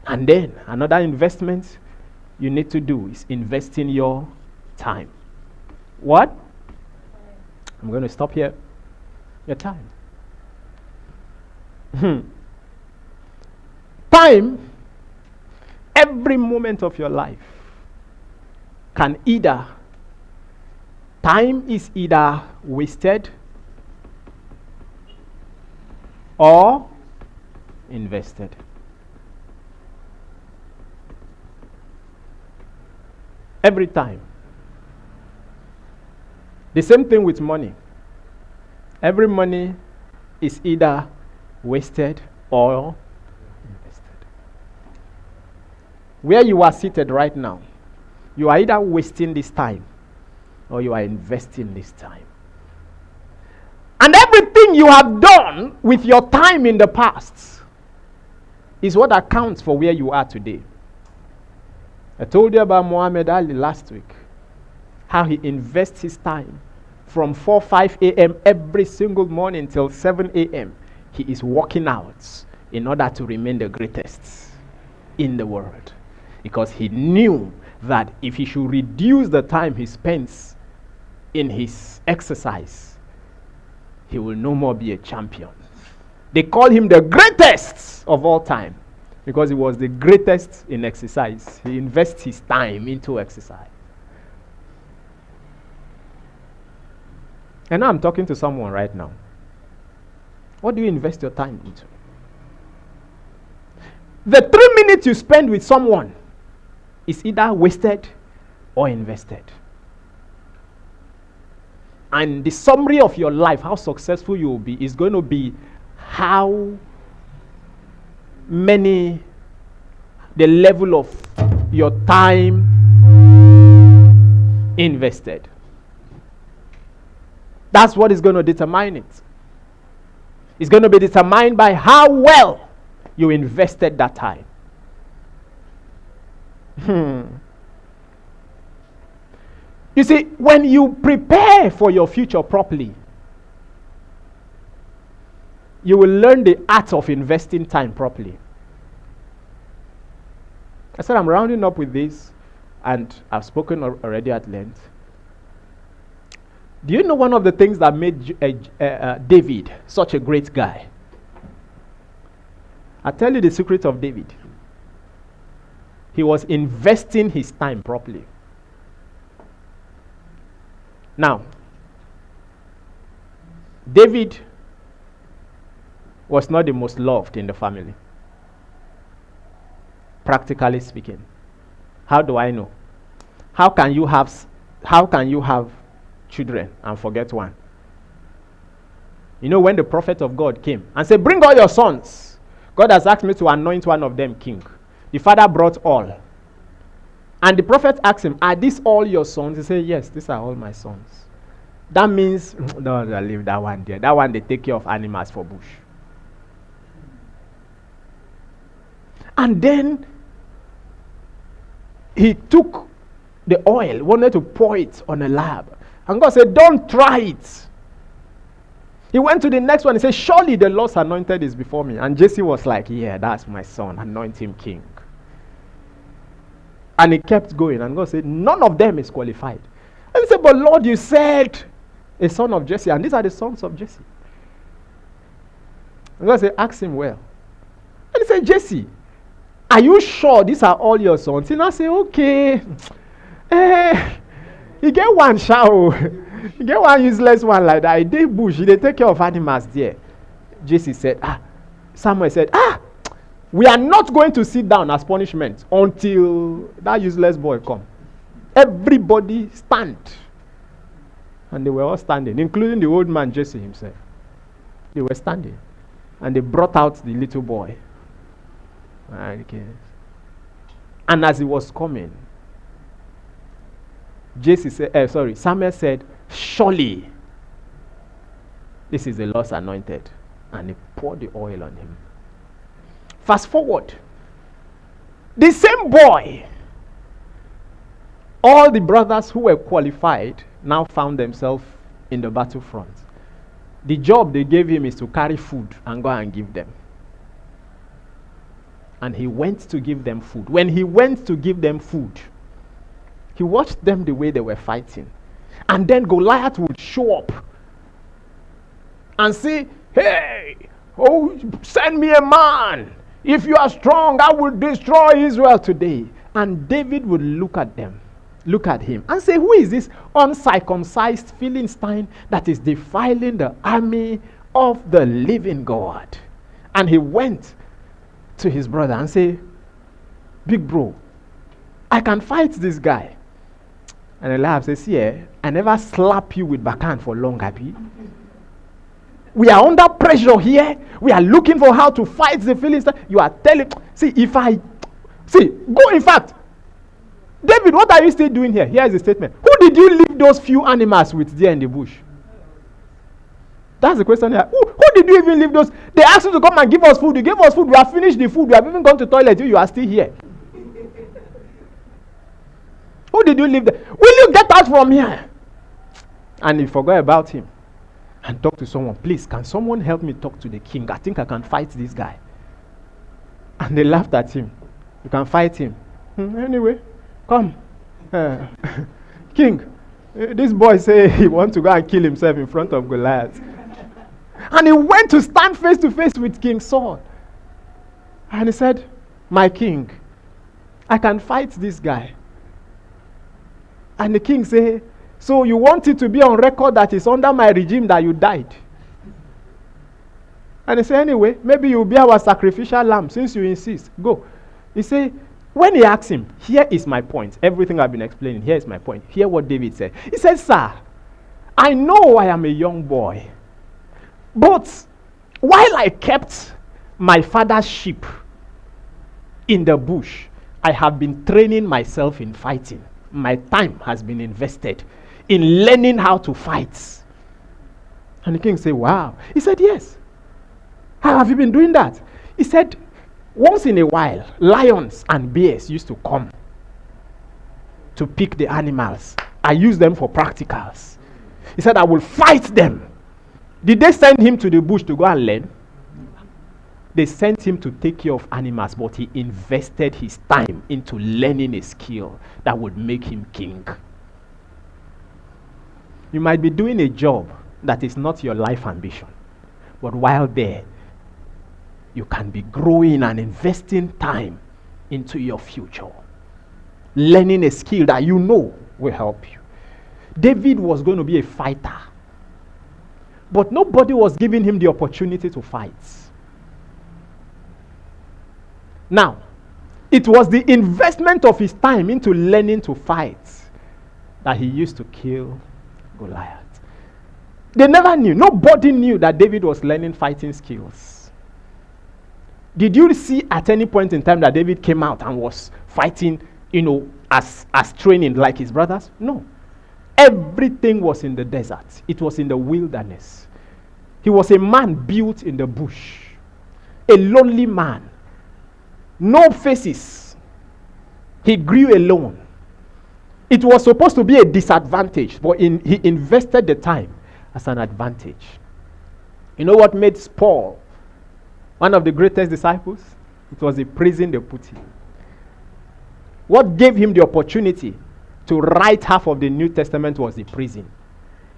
And then another investment you need to do is invest in your time. What? I'm going to stop here. Your time. Time, every moment of your life time is either wasted or invested. Every time. The same thing with money. Every money is either wasted or invested. Where you are seated right now, you are either wasting this time or you are investing this time. And everything you have done with your time in the past is what accounts for where you are today. I told you about Muhammad Ali last week, how he invests his time from 5 a.m. every single morning till 7 a.m. He is working out in order to remain the greatest in the world. Because he knew that if he should reduce the time he spends in his exercise, he will no more be a champion. They call him the greatest of all time because he was the greatest in exercise. He invests his time into exercise. And now I'm talking to someone right now. What do you invest your time into? The 3 minutes you spend with someone is either wasted or invested. And the summary of your life, how successful you will be, is going to be how many, the level of your time invested. That's what is going to determine it. It's going to be determined by how well you invested that time. You see, when you prepare for your future properly, you will learn the art of investing time properly. I said I'm rounding up with this, and I've spoken already at length. Do you know one of the things that made David such a great guy? I'll tell you the secret of David. He was investing his time properly. Now, David was not the most loved in the family, practically speaking. How do I know? How can you have children and forget one? You know, when the prophet of God came and said, bring all your sons, God has asked me to anoint one of them king. The father brought all. And the prophet asked him, are these all your sons? He said, yes, these are all my sons. That means, no, leave that one there. That one, they take care of animals for bush. And then he took the oil, wanted to pour it on a lab. And God said, don't try it. He went to the next one. He said, surely the Lord's anointed is before me. And Jesse was like, yeah, that's my son. Anoint him king. And he kept going. And God said, none of them is qualified. And he said, but Lord, you said a son of Jesse. And these are the sons of Jesse. And God said, ask him well. And he said, Jesse, are you sure these are all your sons? And I said, okay. You get one shower. You get one useless one like that. He did bush. They take care of animals there. Jesse said, Samuel said, we are not going to sit down as punishment until that useless boy come. Everybody stand. And they were all standing, including the old man Jesse himself. They were standing. And they brought out the little boy. And as he was coming, Samuel said, surely this is the Lord's anointed. And he poured the oil on him. Fast forward. The same boy, all the brothers who were qualified now found themselves in the battlefront. The job they gave him is to carry food and go and give them. and he went to give them food. When he went to give them food, he watched them the way they were fighting. And then Goliath would show up and say, hey, send me a man. If you are strong, I will destroy Israel today. And David would look at him and say, who is this uncircumcised Philistine that is defiling the army of the living God? And he went to his brother and say, big bro, I can fight this guy. And Eliab says, yeah, I never slap you with backhand for long, Abby. We are under pressure here. We are looking for how to fight the Philistine. You are telling, go in fact. David, what are you still doing here? Here is the statement. Who did you leave those few animals with there in the bush? That's the question here. Who did you even leave those? They asked you to come and give us food. You gave us food. We have finished the food. We have even gone to the toilet. You are still here. Who did you leave there? Will you get out from here? And he forgot about him and talk to someone. Please, can someone help me talk to the king? I think I can fight this guy. And they laughed at him. You can fight him. Anyway, come. King, this boy say he wants to go and kill himself in front of Goliath. And he went to stand face to face with King Saul. And he said, my king, I can fight this guy. And the king said, so you want it to be on record that it's under my regime that you died? And he said, anyway, maybe you'll be our sacrificial lamb since you insist. Go. He said, when he asked him, here is my point. Everything I've been explaining, here is my point. Hear what David said. He said, sir, I know I am a young boy, but while I kept my father's sheep in the bush, I have been training myself in fighting. My time has been invested in learning how to fight. And the king said, wow. He said, yes. How have you been doing that? He said, once in a while, lions and bears used to come to pick the animals. I use them for practicals. He said, I will fight them. Did they send him to the bush to go and learn? They sent him to take care of animals, but he invested his time into learning a skill that would make him king. You might be doing a job that is not your life ambition, but while there, you can be growing and investing time into your future. Learning a skill that you know will help you. David was going to be a fighter, but nobody was giving him the opportunity to fight. Now, it was the investment of his time into learning to fight that he used to kill Goliath. They never knew. Nobody knew that David was learning fighting skills. Did you see at any point in time that David came out and was fighting, as training like his brothers? No. Everything was in the desert. It was in the wilderness. He was a man built in the bush. A lonely man. No faces. He grew alone. It was supposed to be a disadvantage, but he invested the time as an advantage. You know what made Paul one of the greatest disciples? It was the prison they put him. What gave him the opportunity to write half of the New Testament was the prison.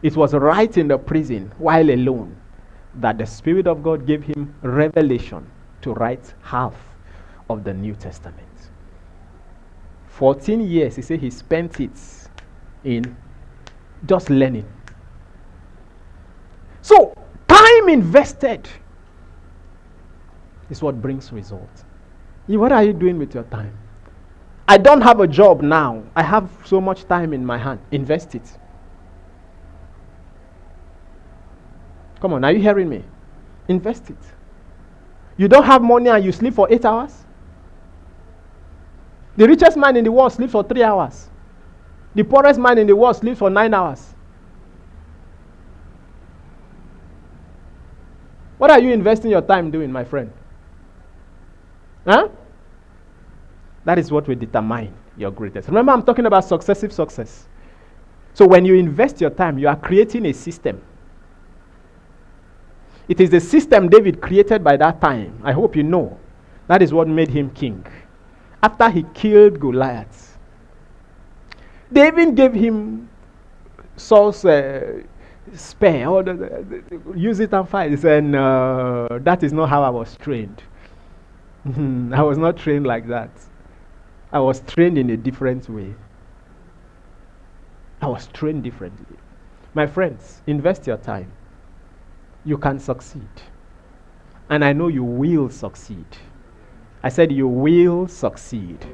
It was right in the prison, while alone, that the Spirit of God gave him revelation to write half of the New Testament. 14 years, he said he spent it in just learning. So, time invested is what brings results. What are you doing with your time? I don't have a job now. I have so much time in my hand. Invest it. Come on, are you hearing me? Invest it. You don't have money and you sleep for 8 hours? The richest man in the world sleeps for 3 hours. The poorest man in the world sleeps for 9 hours. What are you investing your time doing, my friend? Huh? That is what will determine your greatest. Remember, I'm talking about successive success. So when you invest your time, you are creating a system. It is the system David created by that time. I hope you know That is what made him king. After he killed Goliath, they even gave him Saul's spear, or use it and fight. He said, "No, that is not how I was trained. I was not trained like that. I was trained in a different way. I was trained differently." My friends, invest your time. You can succeed. And I know you will succeed. I said you will succeed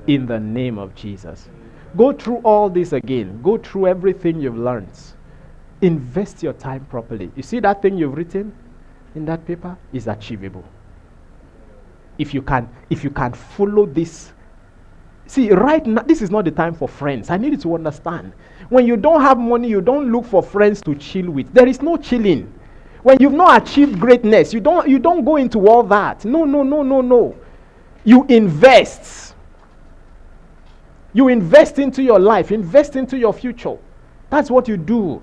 in the name of Jesus. Go through all this again. Go through everything you've learned. Invest your time properly. You see that thing you've written in that paper is achievable. If you can follow this. See, right now, this is not the time for friends. I need you to understand. When you don't have money, you don't look for friends to chill with. There is no chilling. When you've not achieved greatness, you don't go into all that. No. You invest. You invest into your life. Invest into your future. That's what you do.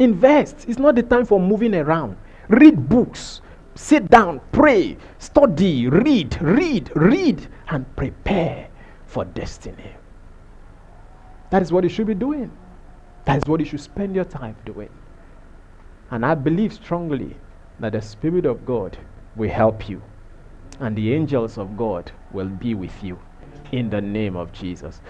Invest. It's not the time for moving around. Read books. Sit down. Pray. Study. Read. And prepare for destiny. That is what you should be doing. That is what you should spend your time doing. And I believe strongly that the Spirit of God will help you. And the angels of God will be with you. In the name of Jesus.